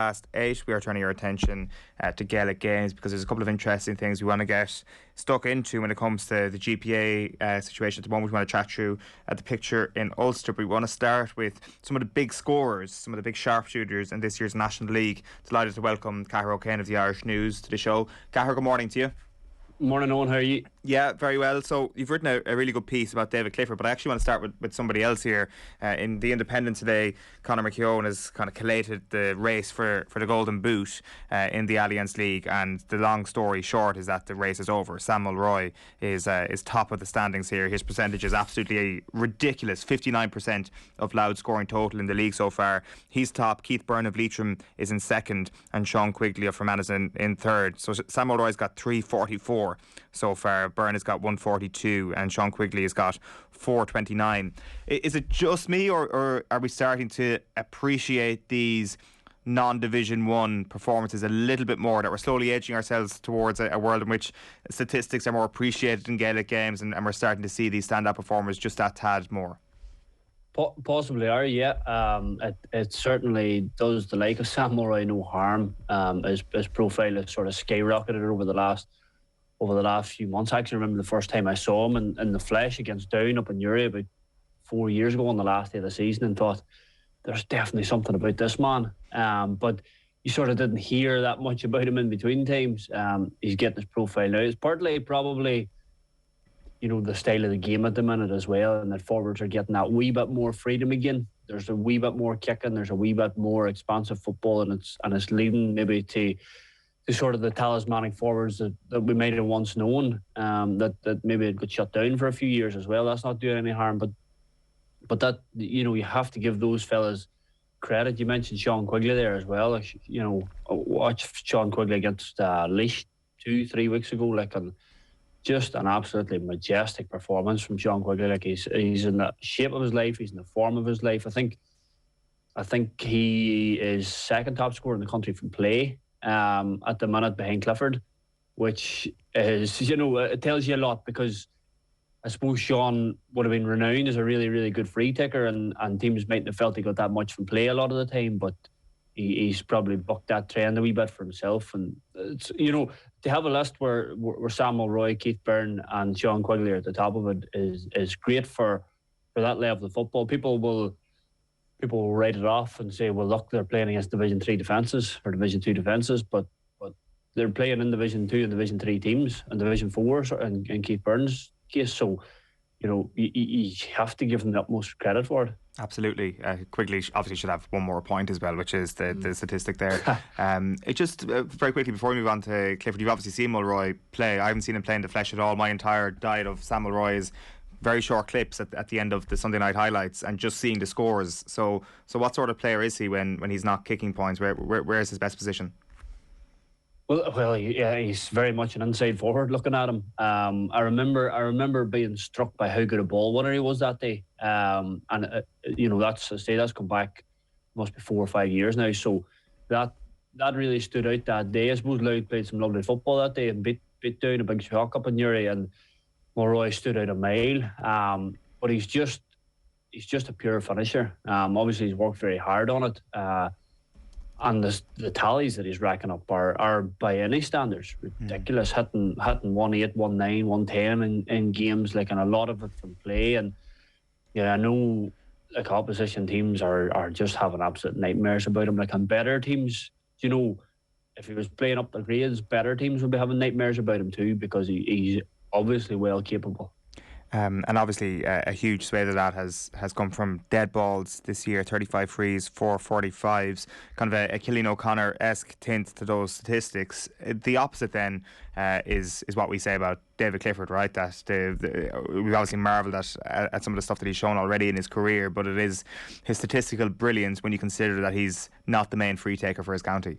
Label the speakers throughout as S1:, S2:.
S1: Past 8, we are turning our attention to Gaelic games because there's a couple of interesting things we want to get stuck into when it comes to the GPA situation. At the moment, we want to chat through the picture in Ulster, but we want to start with some of the big scorers, some of the big sharpshooters in this year's National League. Delighted to welcome Cahair O'Kane of the Irish News to the show. Cahair, good morning to you.
S2: Morning, Owen. How are you?
S1: Yeah, very well. So you've written a really good piece about David Clifford, but I actually want to start with somebody else here. In The Independent today, Conor McKeown has kind of collated the race for the Golden Boot in the Alliance League, and the long story short is that the race is over. Sam Mulroy is top of the standings here. His percentage is absolutely ridiculous, 59% of loud scoring total in the league so far. He's top. Keith Byrne of Leitrim is in second, and Sean Quigley of Fermanagh in third. So Sam Mulroy's got 344 so far. Byrne has got 142 and Sean Quigley has got 429. Is it just me, or are we starting to appreciate these non-Division 1 performances a little bit more, that we're slowly edging ourselves towards a world in which statistics are more appreciated in Gaelic games, and we're starting to see these stand-up performers just that tad more?
S2: Possibly are, yeah. It certainly does the like of Sam Mulroy no harm. His profile has sort of skyrocketed over the last few months. I actually remember the first time I saw him in the flesh against Down up in Uri about 4 years ago on the last day of the season, and thought there's definitely something about this man. But you sort of didn't hear that much about him in between times. He's getting his profile now. It's partly probably, the style of the game at the minute as well, and that forwards are getting that wee bit more freedom again. There's a wee bit more kicking, there's a wee bit more expansive football, and it's leading maybe to sort of the talismanic forwards that we might have once known, that maybe it got shut down for a few years as well. That's not doing any harm, but that, you have to give those fellas credit. You mentioned Sean Quigley there as well. Watch Sean Quigley against Laois 2-3 weeks ago, and just an absolutely majestic performance from Sean Quigley. He's in the shape of his life, he's in the form of his life. I think he is second top scorer in the country from play at the minute, behind Clifford, which is, it tells you a lot, because I suppose Sean would have been renowned as a really, really good free taker, and teams mightn't have felt he got that much from play a lot of the time, but he's probably bucked that trend a wee bit for himself. And it's, to have a list where Sam Mulroy, Keith Byrne and Sean Quigley are at the top of it is great for that level of football. People will write it off and say, well, look, they're playing against Division 3 defences or Division 2 defences, but they're playing in Division 2 and Division 3 teams and Division 4 in Keith Byrne's case. So, you have to give them the utmost credit for it.
S1: Absolutely. Quigley obviously should have one more point as well, which is the statistic there. It just very quickly before we move on to Clifford, you've obviously seen Mulroy play. I haven't seen him play in the flesh at all. My entire diet of Sam Mulroy is very short clips at the end of the Sunday night highlights and just seeing the scores. So what sort of player is he when he's not kicking points? Where is his best position?
S2: Well, yeah, he's very much an inside forward. Looking at him, I remember being struck by how good a ball winner he was that day. That's come back, must be 4 or 5 years now. So that really stood out that day. I suppose Louth played some lovely football that day and beat down a big shock up in Uri, and Mulroy stood out a mile. But he's just a pure finisher. Obviously he's worked very hard on it. And the tallies that he's racking up are by any standards ridiculous. Hitting 1-8, 1-9, 110 in games, and a lot of it from play. And I know opposition teams are just having absolute nightmares about him. And better teams, if he was playing up the grades, better teams would be having nightmares about him too, because he's obviously well capable.
S1: And obviously a huge swathe of that has come from dead balls this year. 35 frees, 4 45s, kind of a Cillian O'Connor-esque tint to those statistics. The opposite then is what we say about David Clifford, right? That we've obviously marvelled at some of the stuff that he's shown already in his career, but it is his statistical brilliance when you consider that he's not the main free taker for his county.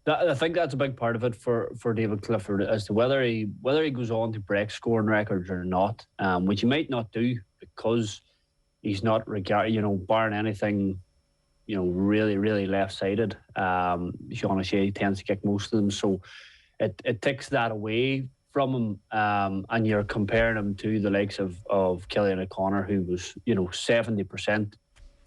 S2: I think that's a big part of it for David Clifford, as to whether he goes on to break scoring records or not, which he might not do, because he's not barring anything, really, really left-sided. Sean O'Shea tends to kick most of them, so it takes that away from him, and you're comparing him to the likes of Cillian O'Connor, who was 70%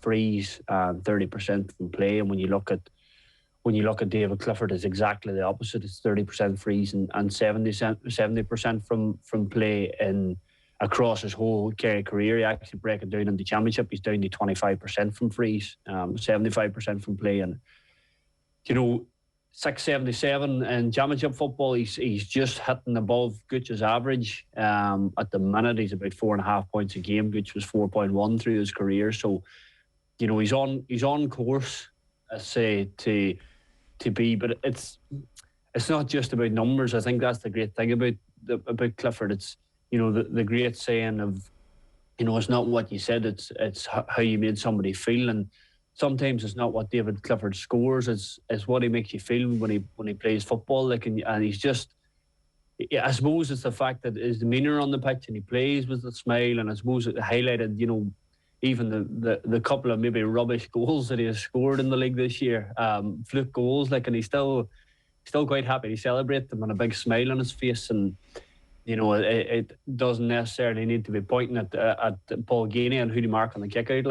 S2: frees and 30% from play. And when you look at David Clifford, it's exactly the opposite. It's 30% frees and 70% from play in across his whole Kerry career. He actually break it down in the championship. He's down to 25% from frees, 75% from play, and 677 in championship football. He's just hitting above Gooch's average. At the minute, he's about 4.5 points a game. Gooch was 4.1 through his career. So, he's on course, I say, to be. But it's not just about numbers. I think that's the great thing about Clifford. It's the great saying of it's not what you said. It's how you made somebody feel. And sometimes it's not what David Clifford scores. It's what he makes you feel when he plays football. And he's just. I suppose it's the fact that his demeanour on the pitch and he plays with a smile. And I suppose it highlighted even the couple of maybe rubbish goals that he has scored in the league this year, fluke goals, and he's still quite happy to celebrate them and a big smile on his face. And it doesn't necessarily need to be pointing at Paul Geaney and who to mark on the kick out.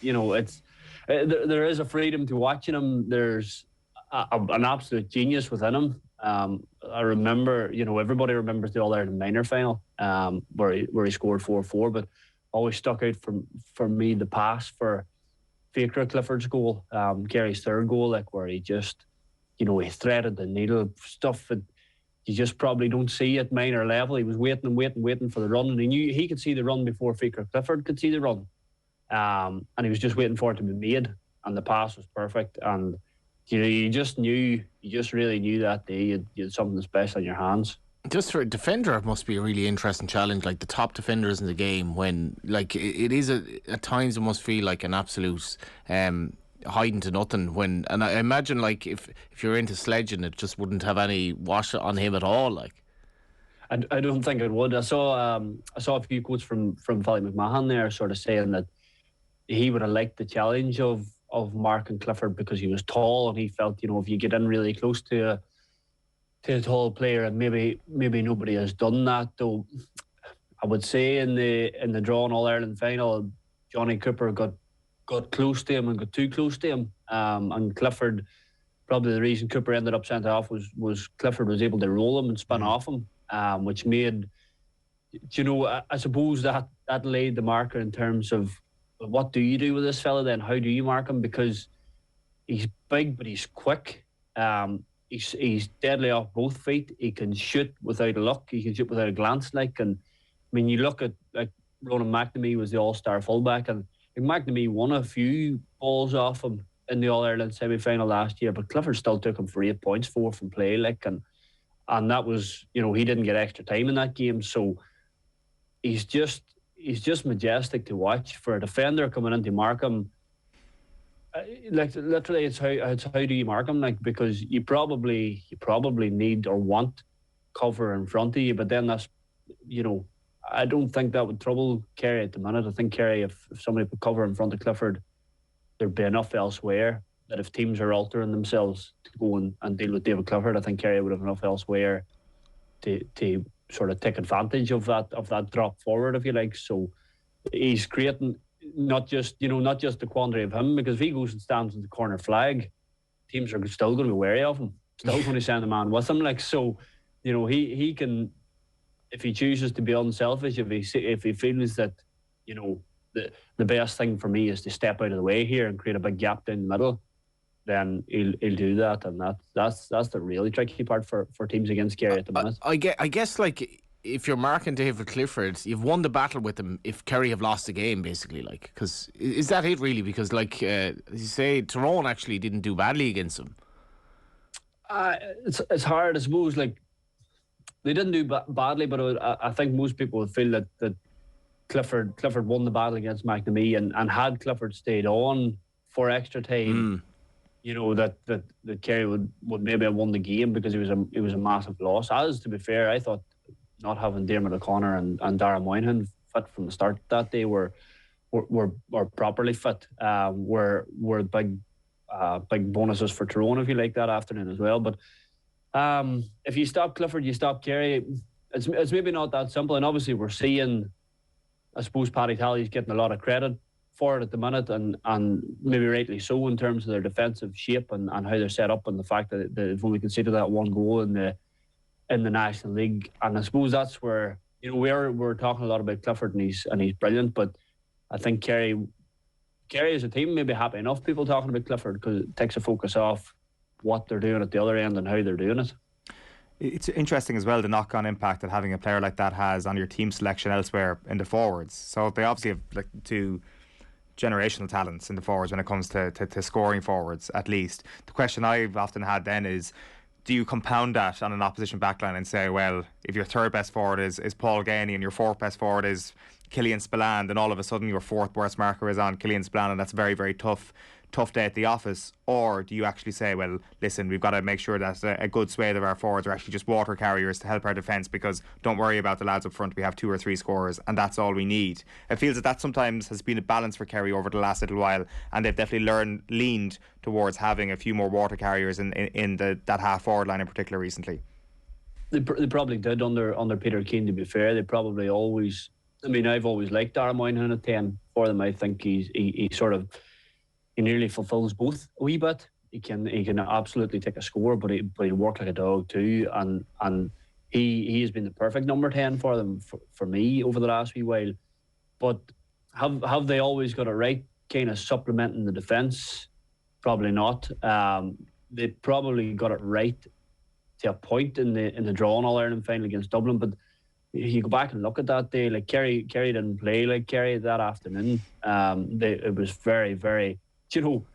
S2: It's there is a freedom to watching him. There's an absolute genius within him. I remember, everybody remembers the All-Ireland minor final where he scored 4-4, but always stuck out for me the pass for Faker Clifford's goal, Kerry's third goal, where he just, he threaded the needle, stuff that you just probably don't see at minor level. He was waiting for the run, and he knew he could see the run before Faker Clifford could see the run, and he was just waiting for it to be made, and the pass was perfect. And you just really knew that day you had something special in your hands.
S3: Just for a defender, it must be a really interesting challenge. The top defenders in the game, when it is at times it must feel like an absolute hiding to nothing. And I imagine if you're into sledging, it just wouldn't have any wash on him at all.
S2: I don't think it would. I saw a few quotes from Valley McMahon there, sort of saying that he would have liked the challenge of Mark and Clifford because he was tall, and he felt if you get in really close to a tall player, and maybe nobody has done that. Though I would say in the drawn All-Ireland final, Johnny Cooper got close to him and got too close to him, and Clifford, probably the reason Cooper ended up sent off was Clifford was able to roll him and spin off him, which made I suppose that laid the marker in terms of what do you do with this fella then? How do you mark him? Because he's big but he's quick. He's deadly off both feet. He can shoot without a look. He can shoot without a glance. And you look at Ronan McNamee was the all-star fullback, and McNamee won a few balls off him in the All-Ireland semi-final last year, but Clifford still took him for 8 points, 4 from play. And that was he didn't get extra time in that game. So he's just majestic to watch for a defender coming in to mark him. Literally, it's how do you mark him? Because you probably need or want cover in front of you, but then that's I don't think that would trouble Kerry at the minute. I think Kerry, if somebody put cover in front of Clifford, there'd be enough elsewhere that if teams are altering themselves to go and deal with David Clifford, I think Kerry would have enough elsewhere to sort of take advantage of that drop forward, if you like. So he's creating not just the quandary of him, because if he goes and stands in the corner flag, teams are still going to be wary of him, still going to send a man with him. He can, if he chooses to be unselfish, if he feels that the best thing for me is to step out of the way here and create a big gap down the middle, then he'll do that, and that's the really tricky part for teams against Kerry at the minute.
S3: I guess if you're marking David Clifford, you've won the battle with him if Kerry have lost the game, basically. Because is that it really? Because as you say, Tyrone actually didn't do badly against him.
S2: It's hard, I suppose. They didn't do badly, but I think most people would feel that Clifford won the battle against McNamee, and had Clifford stayed on for extra time, that Kerry would maybe have won the game, because it was a massive loss. As to be fair, I thought not having Dermot O'Connor and Dara Moynihan fit from the start that day were properly fit. Were big bonuses for Tyrone, if you like, that afternoon as well. But if you stop Clifford, you stop Kerry. It's maybe not that simple. And obviously we're seeing, I suppose, Paddy Tally's getting a lot of credit for it at the minute, and maybe rightly so in terms of their defensive shape and how they're set up, and the fact that they've only conceded that one goal in the National League. And I suppose that's where, you know, we're talking a lot about Clifford, and he's brilliant, but I think Kerry as a team may be happy enough people talking about Clifford, because it takes a focus off what they're doing at the other end and how they're doing it.
S1: It's interesting as well, the knock-on impact that having a player like that has on your team selection elsewhere in the forwards. So they obviously have like two generational talents in the forwards when it comes to scoring forwards, at least. The question I've often had then is, do you compound that on an opposition backline and say, well, if your third best forward is Paul Ganey and your fourth best forward is Killian Spillane, then all of a sudden your fourth worst marker is on Killian Spillane, and that's a very, very tough day at the office? Or do you actually say, well, listen, we've got to make sure that a good swathe of our forwards are actually just water carriers to help our defence, because don't worry about the lads up front, we have 2 or 3 scorers and that's all we need. It feels that sometimes has been a balance for Kerry over the last little while, and they've definitely leaned towards having a few more water carriers in that half forward line in particular recently.
S2: They probably did under Peter Keane, to be fair. They probably always, I mean, I've always liked Darragh Moynihan at 10 for them. I think he sort of, he nearly fulfills both a wee bit. He can absolutely take a score, but he'll work like a dog too. And he has been the perfect number 10 for them for me over the last wee while. But have they always got it right? Kind of supplementing the defence? Probably not. They probably got it right to a point in the draw in All-Ireland final against Dublin. But you go back and look at that day, like Kerry didn't play like Kerry that afternoon. It was very, very, you know,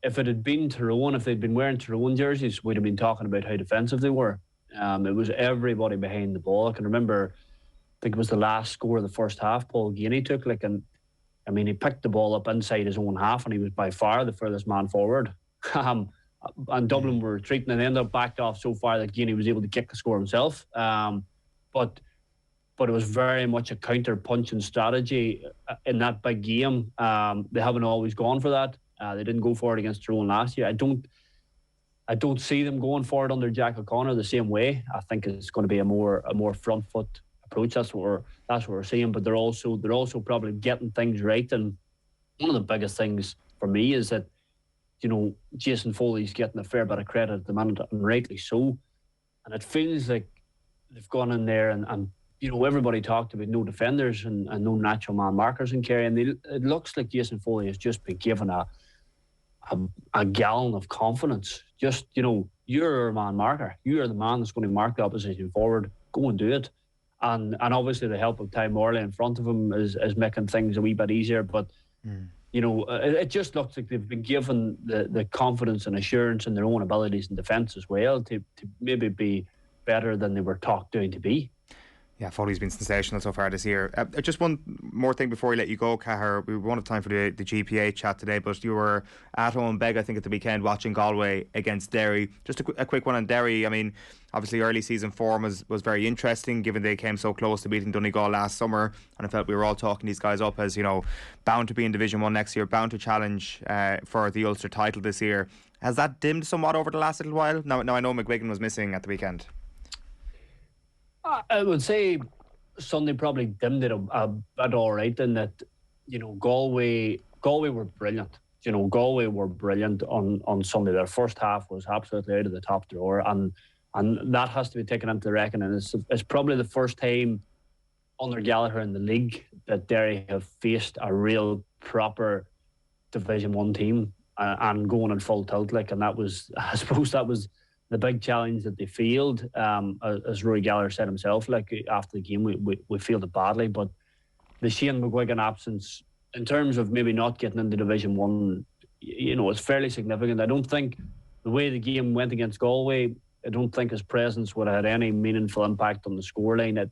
S2: if it had been Tyrone, if they'd been wearing Tyrone jerseys, we'd have been talking about how defensive they were. It was everybody behind the ball. I can remember, I think it was the last score of the first half, Paul Ganey took, he picked the ball up inside his own half, and he was by far the furthest man forward. And Dublin were retreating, and they ended up backed off so far that Ganey was able to kick the score himself. But it was very much a counter-punching strategy in that big game. They haven't always gone for that. They didn't go for it against Tyrone last year. I don't see them going for it under Jack O'Connor the same way. I think it's going to be a more front foot approach. That's what we're seeing. But they're also probably getting things right. And one of the biggest things for me is that, you know, Jason Foley's getting a fair bit of credit at the minute, and rightly so. And it feels like they've gone in there and you know, everybody talked about no defenders and no natural man markers in Kerry, and it looks like Jason Foley has just been given a gallon of confidence. Just, you know, you're a man marker. You're the man that's going to mark the opposition forward. Go and do it. And obviously the help of Ty Morley in front of him is making things a wee bit easier. But, you know, it just looks like they've been given the confidence and assurance in their own abilities in defence as well to maybe be better than they were talked down to be.
S1: Yeah, Foley's been sensational so far this year. Just one more thing before we let you go, Cahair. We won't have time for the GPA chat today, but you were at home, Beg, I think, at the weekend watching Galway against Derry. Just a quick one on Derry. I mean, obviously early season form was very interesting, given they came so close to beating Donegal last summer, and I felt we were all talking these guys up as, you know, bound to be in Division 1 next year, bound to challenge for the Ulster title this year. Has that dimmed somewhat over the last little while? Now I know McGuigan was missing at the weekend.
S2: I would say Sunday probably dimmed it a bit all right, in that, you know, Galway were brilliant. You know, Galway were brilliant on Sunday. Their first half was absolutely out of the top drawer, and that has to be taken into reckoning. It's probably the first time under Gallagher in the league that Derry have faced a real proper Division 1 team and going in full tilt, and that was, I suppose, that was the big challenge that they failed. As Rory Gallagher said himself, after the game, we failed it badly. But the Shane McGuigan absence, in terms of maybe not getting into Division 1, you know, it's fairly significant. I don't think the way the game went against Galway, I don't think his presence would have had any meaningful impact on the scoreline. That,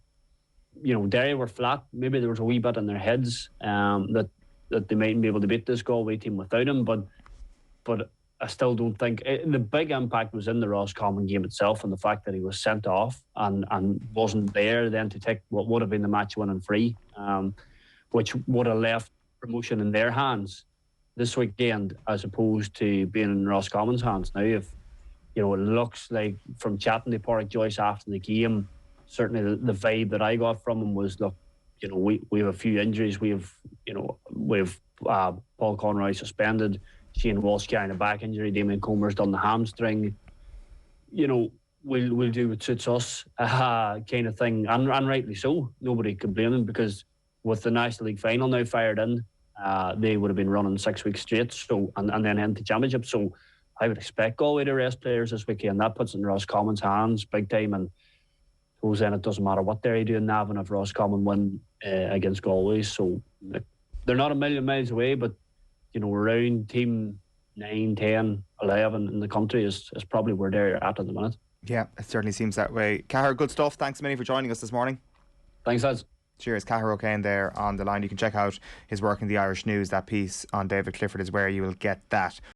S2: you know, Derry were flat. Maybe there was a wee bit in their heads that they mightn't be able to beat this Galway team without him. But I still don't think the big impact was in the Roscommon game itself, and the fact that he was sent off and wasn't there then to take what would have been the match-winning free, which would have left promotion in their hands this weekend as opposed to being in Roscommon's hands. Now, if you know, it looks like from chatting to Pádraig Joyce after the game, certainly the vibe that I got from him was, look, we have a few injuries. We have Paul Conroy suspended, Shane Walsh carrying a back injury, Damien Comer's done the hamstring. We'll do what suits us, kind of thing, and rightly so. Nobody complaining, because with the National League final now fired in, they would have been running 6 weeks straight. So and then into championship. So I would expect Galway to rest players this weekend. That puts it in Roscommon's hands big time, and suppose then it doesn't matter what they're doing, Navan, if Roscommon win against Galway. So they're not a million miles away, but around team 9, 10, 11 in the country is probably where they're at the minute.
S1: Yeah, it certainly seems that way. Cahair, good stuff. Thanks a million for joining us this morning.
S2: Thanks, lads.
S1: Cheers. Cahair O'Kane there on the line. You can check out his work in the Irish News. That piece on David Clifford is where you will get that.